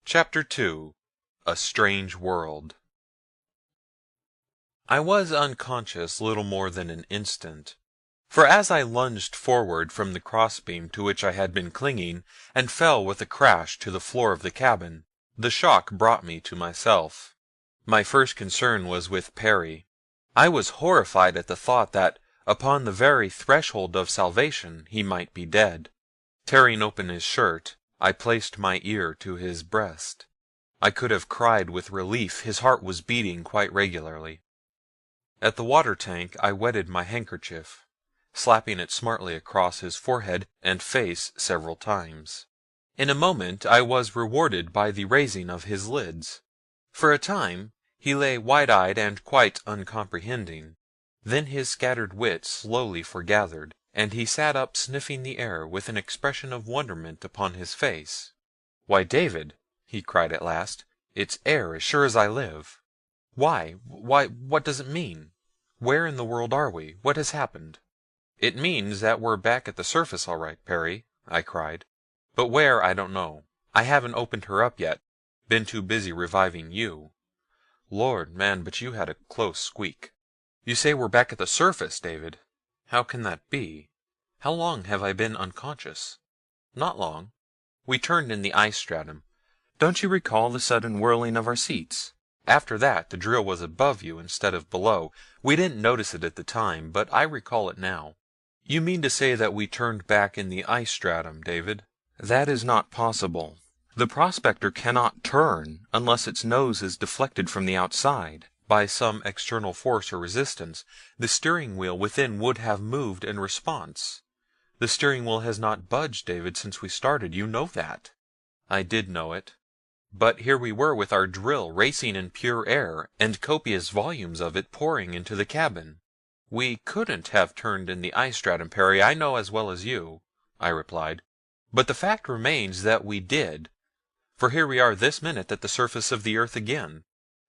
Chapter 2 A Strange World. I was unconscious little more than an instant, for as I lunged forward from the crossbeam to which I had been clinging, and fell with a crash to the floor of the cabin, the shock brought me to myself. My first concern was with Perry. I was horrified at the thought that, upon the very threshold of salvation, he might be dead. Tearing open his shirt, I placed my ear to his breast. I could have cried with relief, his heart was beating quite regularly. At the water tank I wetted my handkerchief, slapping it smartly across his forehead and face several times. In a moment I was rewarded by the raising of his lids. For a time he lay wide-eyed and quite uncomprehending. Then his scattered wits slowly foregathered, and he sat up sniffing the air with an expression of wonderment upon his face. "Why, David," he cried at last, "it's air as sure as I live. Why, what does it mean? Where in the world are we? What has happened?" "It means that we're back at the surface all right, Perry," I cried. "But where I don't know. I haven't opened her up yet. Been too busy reviving you. Lord, man, but you had a close squeak. You say we're back at the surface, David. How can that be? How long have I been unconscious?" "Not long. We turned in the ice stratum. Don't you recall the sudden whirling of our seats? After that the drill was above you instead of below. We didn't notice it at the time, but I recall it now." "You mean to say that we turned back in the ice stratum, David? That is not possible. The prospector cannot turn unless its nose is deflected from the outside. By some external force or resistance, the steering wheel within would have moved in response. The steering wheel has not budged, David, since we started. You know that." I did know it. But here we were with our drill racing in pure air, and copious volumes of it pouring into the cabin. "We couldn't have turned in the ice stratum, Perry, I know as well as you," I replied. "But the fact remains that we did, for here we are this minute at the surface of the earth again,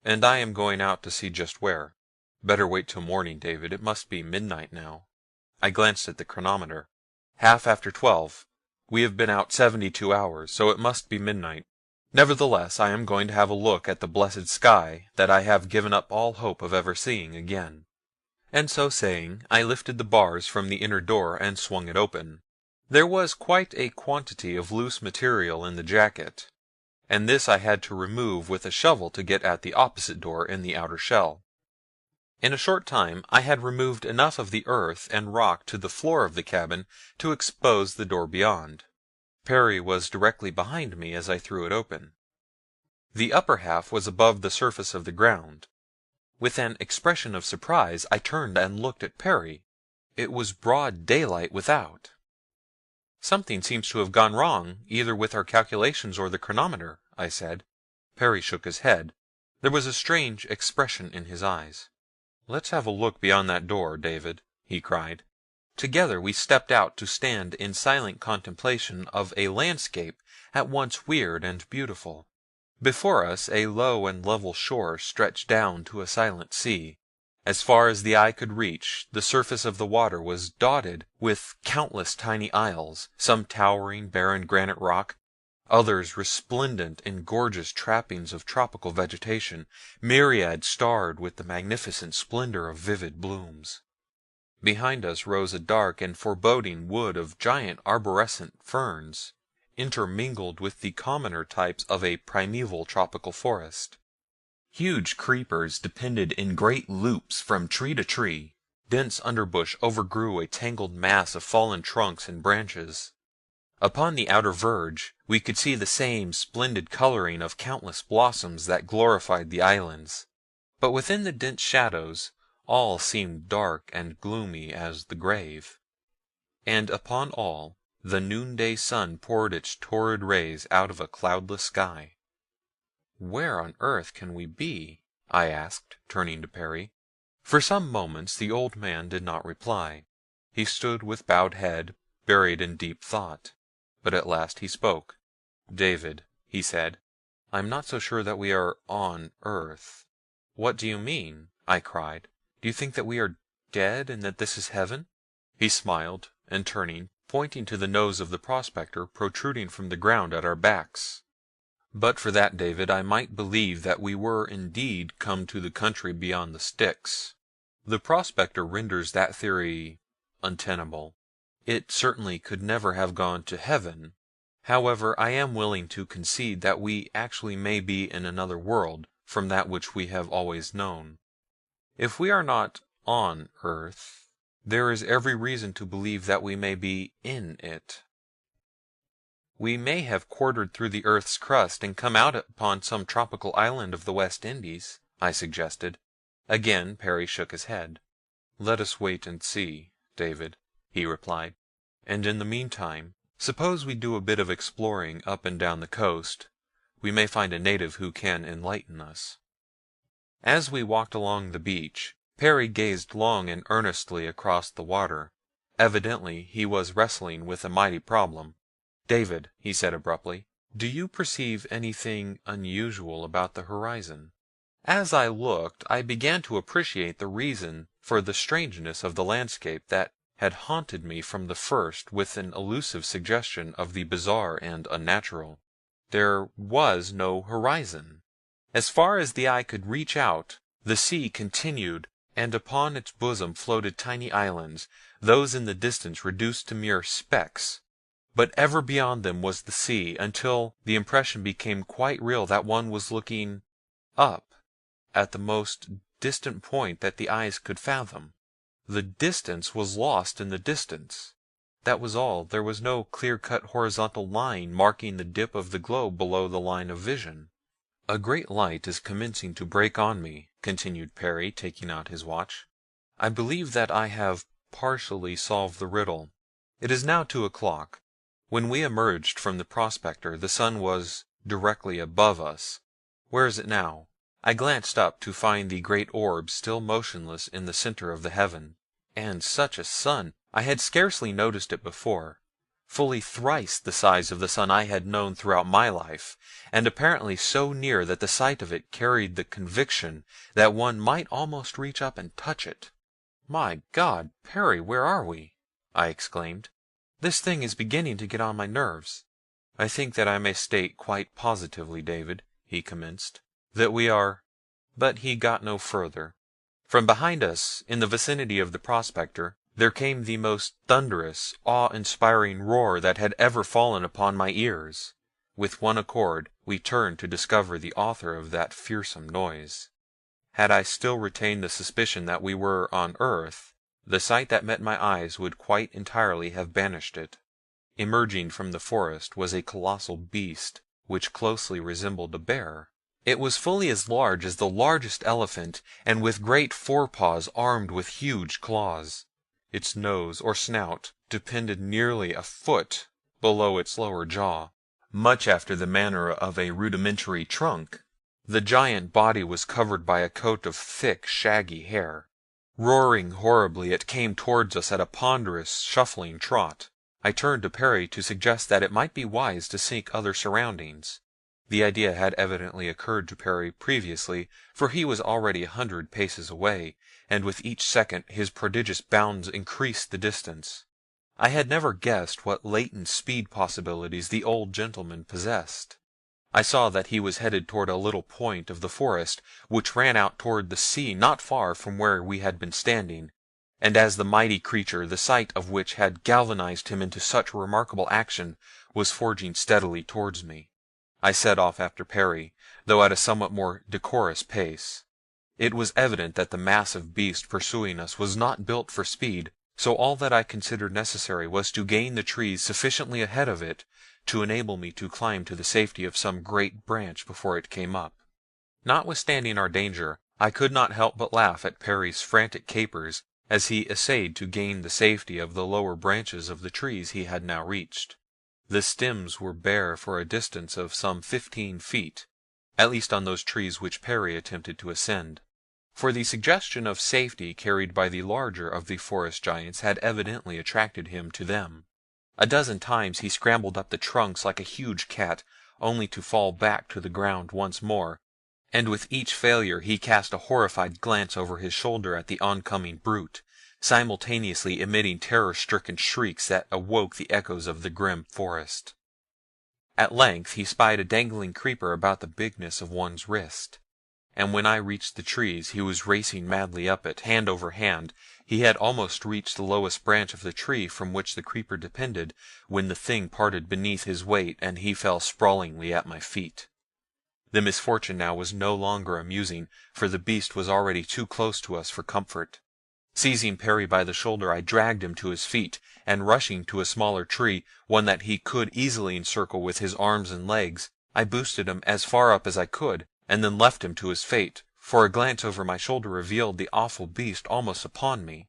and I am going out to see just where. Better wait till morning, David. It must be midnight now." I glanced at the chronometer. "Half after 12. We have been out 72 hours, so it must be midnight. Nevertheless, I am going to have a look at the blessed sky that I have given up all hope of ever seeing again." And so saying, I lifted the bars from the inner door and swung it open. There was quite a quantity of loose material in the jacket, and this I had to remove with a shovel to get at the opposite door in the outer shell. In a short time I had removed enough of the earth and rock to the floor of the cabin to expose the door beyond. Perry was directly behind me as I threw it open. The upper half was above the surface of the ground. With an expression of surprise I turned and looked at Perry. It was broad daylight without. "Something seems to have gone wrong, either with our calculations or the chronometer," I said. Perry shook his head. There was a strange expression in his eyes. "Let's have a look beyond that door, David," he cried. Together we stepped out to stand in silent contemplation of a landscape at once weird and beautiful. Before us a low and level shore stretched down to a silent sea. As far as the eye could reach, the surface of the water was dotted with countless tiny isles, some towering barren granite rock, others resplendent in gorgeous trappings of tropical vegetation, myriad starred with the magnificent splendor of vivid blooms. Behind us rose a dark and foreboding wood of giant arborescent ferns, intermingled with the commoner types of a primeval tropical forest. Huge creepers depended in great loops from tree to tree. Dense underbush overgrew a tangled mass of fallen trunks and branches. Upon the outer verge we could see the same splendid coloring of countless blossoms that glorified the islands, but within the dense shadows all seemed dark and gloomy as the grave. And upon all the noonday sun poured its torrid rays out of a cloudless sky. "Where on earth can we be?" I asked, turning to Perry. For some moments the old man did not reply. He stood with bowed head, buried in deep thought. But at last he spoke. "David," he said, "I'm not so sure that we are on earth." "What do you mean?" I cried. "Do you think that we are dead, and that this is heaven?" He smiled, and turning, pointing to the nose of the prospector protruding from the ground at our backs. But for that, David, I might believe that we were indeed come to the country beyond the Styx. The prospector renders that theory untenable. It certainly could never have gone to heaven. However, I am willing to concede that we actually may be in another world from that which we have always known. If we are not on earth, there is every reason to believe that we may be in it. We may have quartered through the earth's crust and come out upon some tropical island of the West Indies, I suggested. Again Perry shook his head. Let us wait and see, David, he replied. And in the meantime, suppose we do a bit of exploring up and down the coast. We may find a native who can enlighten us. As we walked along the beach, Perry gazed long and earnestly across the water. Evidently he was wrestling with a mighty problem. David, he said abruptly, do you perceive anything unusual about the horizon? As I looked, I began to appreciate the reason for the strangeness of the landscape that had haunted me from the first with an elusive suggestion of the bizarre and unnatural. There was no horizon. As far as the eye could reach out, the sea continued, and upon its bosom floated tiny islands, those in the distance reduced to mere specks. But ever beyond them was the sea, until the impression became quite real that one was looking up at the most distant point that the eyes could fathom. The distance was lost in the distance. That was all. There was no clear-cut horizontal line marking the dip of the globe below the line of vision. A great light is commencing to break on me, continued Perry, taking out his watch. I believe that I have partially solved the riddle. It is now 2 o'clock. When we emerged from the prospector the sun was directly above us. Where is it now? I glanced up to find the great orb still motionless in the center of the heaven. And such a sun! I had scarcely noticed it before. Fully thrice the size of the sun I had known throughout my life, and apparently so near that the sight of it carried the conviction that one might almost reach up and touch it. My God, Perry, where are we? I exclaimed. This thing is beginning to get on my nerves. I think that I may state quite positively, David, he commenced, that we are... But he got no further. From behind us, in the vicinity of the prospector, there came the most thunderous, awe-inspiring roar that had ever fallen upon my ears. With one accord, we turned to discover the author of that fearsome noise. Had I still retained the suspicion that we were on earth, the sight that met my eyes would quite entirely have banished it. Emerging from the forest was a colossal beast, which closely resembled a bear. It was fully as large as the largest elephant, and with great forepaws armed with huge claws. Its nose, or snout, depended nearly a foot below its lower jaw, much after the manner of a rudimentary trunk. The giant body was covered by a coat of thick, shaggy hair. Roaring horribly, it came towards us at a ponderous, shuffling trot. I turned to Perry to suggest that it might be wise to seek other surroundings. The idea had evidently occurred to Perry previously, for he was already 100 paces away, and with each second his prodigious bounds increased the distance. I had never guessed what latent speed possibilities the old gentleman possessed. I saw that he was headed toward a little point of the forest which ran out toward the sea not far from where we had been standing, and as the mighty creature, the sight of which had galvanized him into such remarkable action, was forging steadily towards me, I set off after Perry, though at a somewhat more decorous pace. It was evident that the massive beast pursuing us was not built for speed, so all that I considered necessary was to gain the trees sufficiently ahead of it to enable me to climb to the safety of some great branch before it came up. Notwithstanding our danger, I could not help but laugh at Perry's frantic capers as he essayed to gain the safety of the lower branches of the trees he had now reached. The stems were bare for a distance of some 15 feet, at least on those trees which Perry attempted to ascend, for the suggestion of safety carried by the larger of the forest giants had evidently attracted him to them. A dozen times he scrambled up the trunks like a huge cat, only to fall back to the ground once more, and with each failure he cast a horrified glance over his shoulder at the oncoming brute, simultaneously emitting terror-stricken shrieks that awoke the echoes of the grim forest. At length he spied a dangling creeper about the bigness of one's wrist, and when I reached the trees he was racing madly up it, hand over hand. He had almost reached the lowest branch of the tree from which the creeper depended, when the thing parted beneath his weight and he fell sprawlingly at my feet. The misfortune now was no longer amusing, for the beast was already too close to us for comfort. Seizing Perry by the shoulder, I dragged him to his feet, and rushing to a smaller tree, one that he could easily encircle with his arms and legs, I boosted him as far up as I could, and then left him to his fate, for a glance over my shoulder revealed the awful beast almost upon me.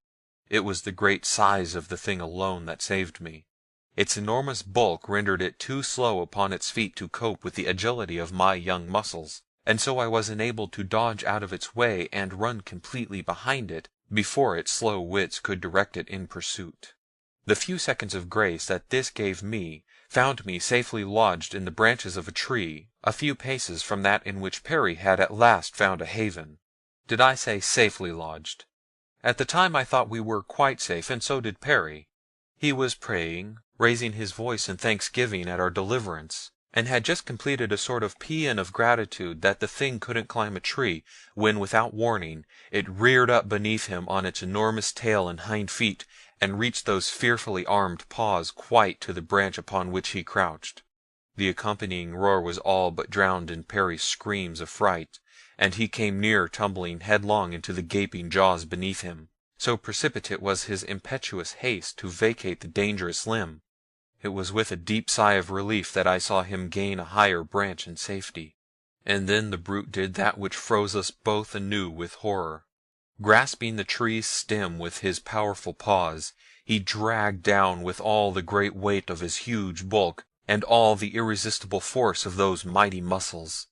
It was the great size of the thing alone that saved me. Its enormous bulk rendered it too slow upon its feet to cope with the agility of my young muscles, and so I was enabled to dodge out of its way and run completely behind it before its slow wits could direct it in pursuit. The few seconds of grace that this gave me found me safely lodged in the branches of a tree, a few paces from that in which Perry had at last found a haven. Did I say safely lodged? At the time I thought we were quite safe, and so did Perry. He was praying, raising his voice in thanksgiving at our deliverance, and had just completed a sort of paean of gratitude that the thing couldn't climb a tree, when without warning it reared up beneath him on its enormous tail and hind feet, and reached those fearfully armed paws quite to the branch upon which he crouched. The accompanying roar was all but drowned in Perry's screams of fright, and he came near tumbling headlong into the gaping jaws beneath him, so precipitate was his impetuous haste to vacate the dangerous limb. It was with a deep sigh of relief that I saw him gain a higher branch in safety, and then the brute did that which froze us both anew with horror. Grasping the tree's stem with his powerful paws, he dragged down with all the great weight of his huge bulk and all the irresistible force of those mighty muscles.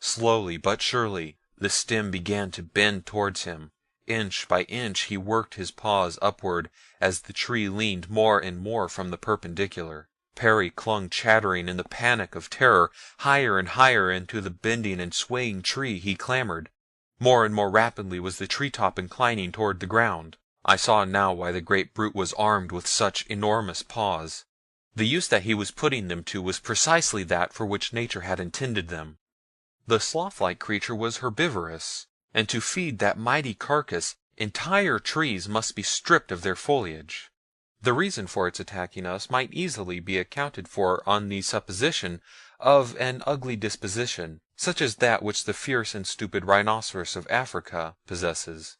Slowly but surely the stem began to bend towards him. Inch by inch he worked his paws upward as the tree leaned more and more from the perpendicular. Perry clung chattering in the panic of terror. Higher and higher into the bending and swaying tree he clambered. More and more rapidly was the treetop inclining toward the ground. I saw now why the great brute was armed with such enormous paws. The use that he was putting them to was precisely that for which nature had intended them. The sloth-like creature was herbivorous, and to feed that mighty carcass entire trees must be stripped of their foliage. The reason for its attacking us might easily be accounted for on the supposition of an ugly disposition, such as that which the fierce and stupid rhinoceros of Africa possesses.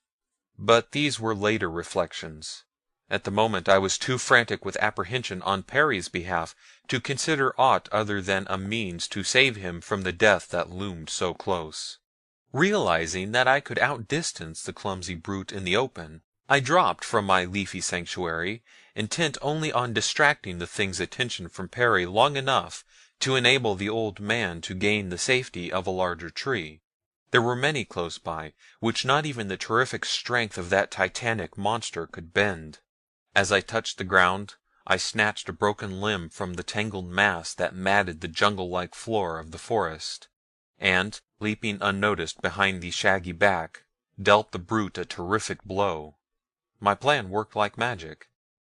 But these were later reflections. At the moment I was too frantic with apprehension on Perry's behalf to consider aught other than a means to save him from the death that loomed so close. Realizing that I could outdistance the clumsy brute in the open, I dropped from my leafy sanctuary, intent only on distracting the thing's attention from Perry long enough to enable the old man to gain the safety of a larger tree. There were many close by, which not even the terrific strength of that titanic monster could bend. As I touched the ground, I snatched a broken limb from the tangled mass that matted the jungle-like floor of the forest, and, leaping unnoticed behind the shaggy back, dealt the brute a terrific blow. My plan worked like magic.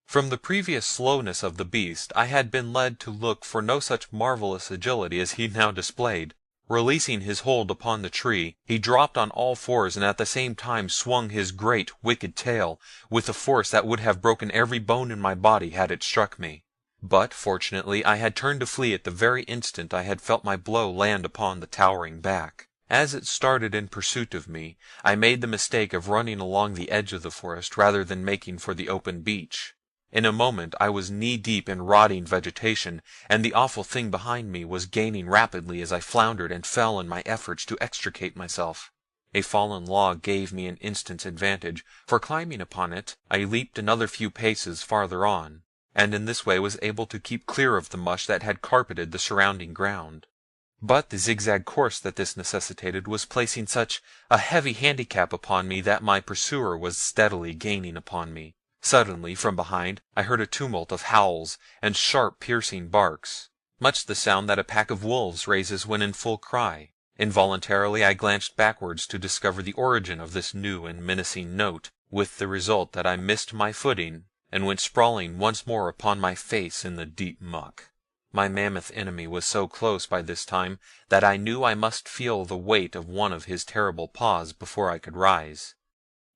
From the previous slowness of the beast I had been led to look for no such marvelous agility as he now displayed. Releasing his hold upon the tree, he dropped on all fours and at the same time swung his great wicked tail with a force that would have broken every bone in my body had it struck me. But fortunately I had turned to flee at the very instant I had felt my blow land upon the towering back. As it started in pursuit of me, I made the mistake of running along the edge of the forest rather than making for the open beach. In a moment I was knee-deep in rotting vegetation, and the awful thing behind me was gaining rapidly as I floundered and fell in my efforts to extricate myself. A fallen log gave me an instant's advantage, for climbing upon it I leaped another few paces farther on, and in this way was able to keep clear of the mush that had carpeted the surrounding ground. But the zigzag course that this necessitated was placing such a heavy handicap upon me that my pursuer was steadily gaining upon me. Suddenly, from behind, I heard a tumult of howls and sharp piercing barks, much the sound that a pack of wolves raises when in full cry. Involuntarily I glanced backwards to discover the origin of this new and menacing note, with the result that I missed my footing and went sprawling once more upon my face in the deep muck. My mammoth enemy was so close by this time that I knew I must feel the weight of one of his terrible paws before I could rise.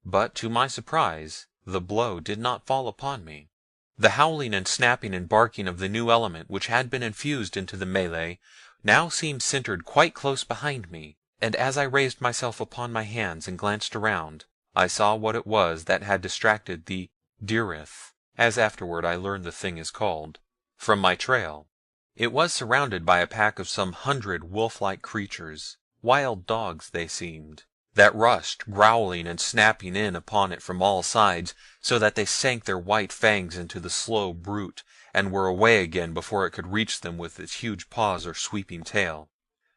But to my surprise the blow did not fall upon me. The howling and snapping and barking of the new element which had been infused into the melee now seemed centered quite close behind me, and as I raised myself upon my hands and glanced around, I saw what it was that had distracted the deerith, as afterward I learned the thing is called, from my trail. It was surrounded by a pack of some 100 wolf-like creatures, wild dogs they seemed, that rushed growling and snapping in upon it from all sides, so that they sank their white fangs into the slow brute, and were away again before it could reach them with its huge paws or sweeping tail.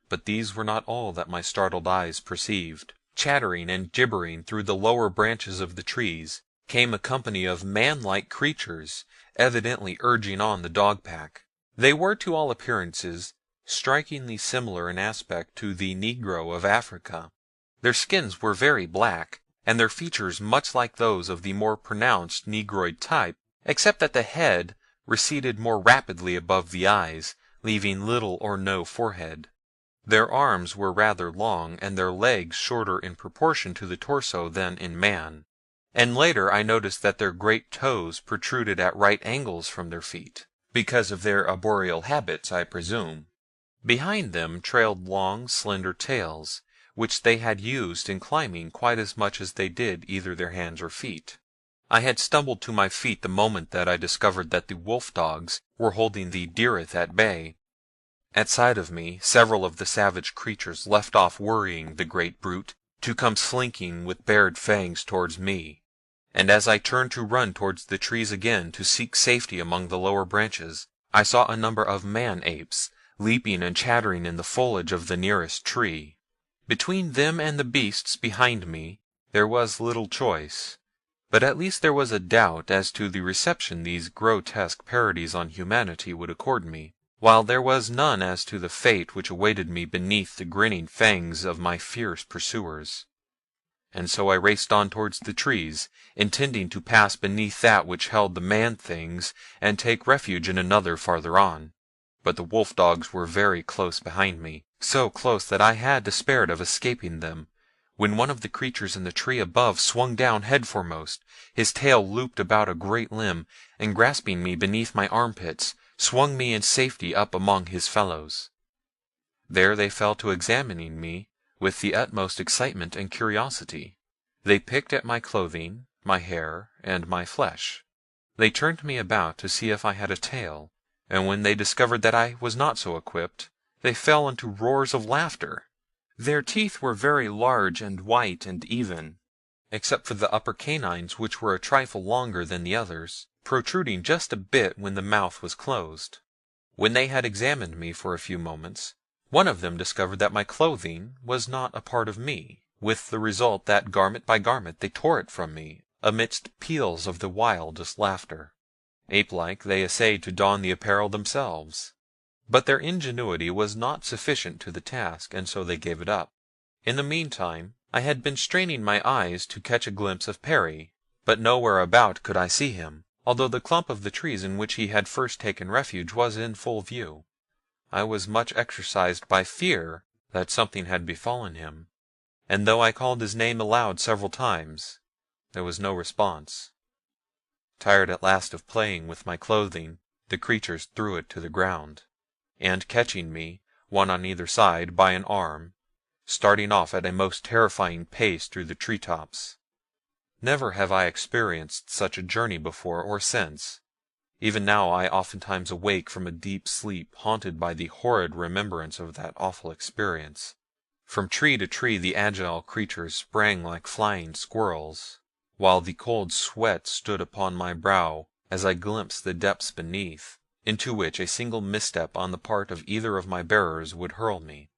But these were not all that my startled eyes perceived. Chattering and gibbering through the lower branches of the trees came a company of man-like creatures, evidently urging on the dog pack. They were to all appearances strikingly similar in aspect to the Negro of Africa. Their skins were very black, and their features much like those of the more pronounced Negroid type, except that the head receded more rapidly above the eyes, leaving little or no forehead. Their arms were rather long, and their legs shorter in proportion to the torso than in man. And later I noticed that their great toes protruded at right angles from their feet, because of their arboreal habits, I presume. Behind them trailed long, slender tails, which they had used in climbing quite as much as they did either their hands or feet. I had stumbled to my feet the moment that I discovered that the wolf dogs were holding the deerith at bay. At sight of me several of the savage creatures left off worrying the great brute to come slinking with bared fangs towards me, and as I turned to run towards the trees again to seek safety among the lower branches, I saw a number of man-apes leaping and chattering in the foliage of the nearest tree. Between them and the beasts behind me there was little choice, but at least there was a doubt as to the reception these grotesque parodies on humanity would accord me, while there was none as to the fate which awaited me beneath the grinning fangs of my fierce pursuers. And so I raced on towards the trees, intending to pass beneath that which held the man-things and take refuge in another farther on. But the wolf dogs were very close behind me, so close that I had despaired of escaping them, when one of the creatures in the tree above swung down head foremost, his tail looped about a great limb, and grasping me beneath my armpits, swung me in safety up among his fellows. There they fell to examining me with the utmost excitement and curiosity. They picked at my clothing, my hair, and my flesh. They turned me about to see if I had a tail, and when they discovered that I was not so equipped, they fell into roars of laughter. Their teeth were very large and white and even, except for the upper canines, which were a trifle longer than the others, protruding just a bit when the mouth was closed. When they had examined me for a few moments, one of them discovered that my clothing was not a part of me, with the result that garment by garment they tore it from me, amidst peals of the wildest laughter. Ape-like they essayed to don the apparel themselves, but their ingenuity was not sufficient to the task, and so they gave it up. In the meantime I had been straining my eyes to catch a glimpse of Perry, but nowhere about could I see him, although the clump of the trees in which he had first taken refuge was in full view. I was much exercised by fear that something had befallen him, and though I called his name aloud several times, there was no response. Tired at last of playing with my clothing, the creatures threw it to the ground, and catching me, one on either side, by an arm, starting off at a most terrifying pace through the tree tops. Never have I experienced such a journey before or since. Even now I oftentimes awake from a deep sleep haunted by the horrid remembrance of that awful experience. From tree to tree the agile creatures sprang like flying squirrels, while the cold sweat stood upon my brow as I glimpsed the depths beneath, into which a single misstep on the part of either of my bearers would hurl me.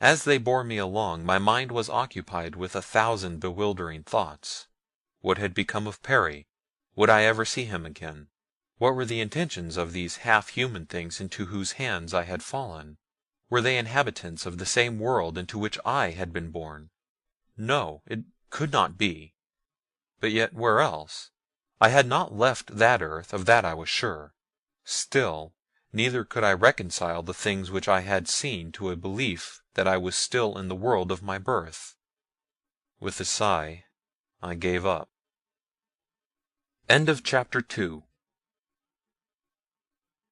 As they bore me along my mind was occupied with 1,000 bewildering thoughts. What had become of Perry? Would I ever see him again? What were the intentions of these half-human things into whose hands I had fallen? Were they inhabitants of the same world into which I had been born? No, it could not be. But yet where else? I had not left that earth, of that I was sure. Still, neither could I reconcile the things which I had seen to a belief that I was still in the world of my birth. With a sigh I gave up. Chapter 3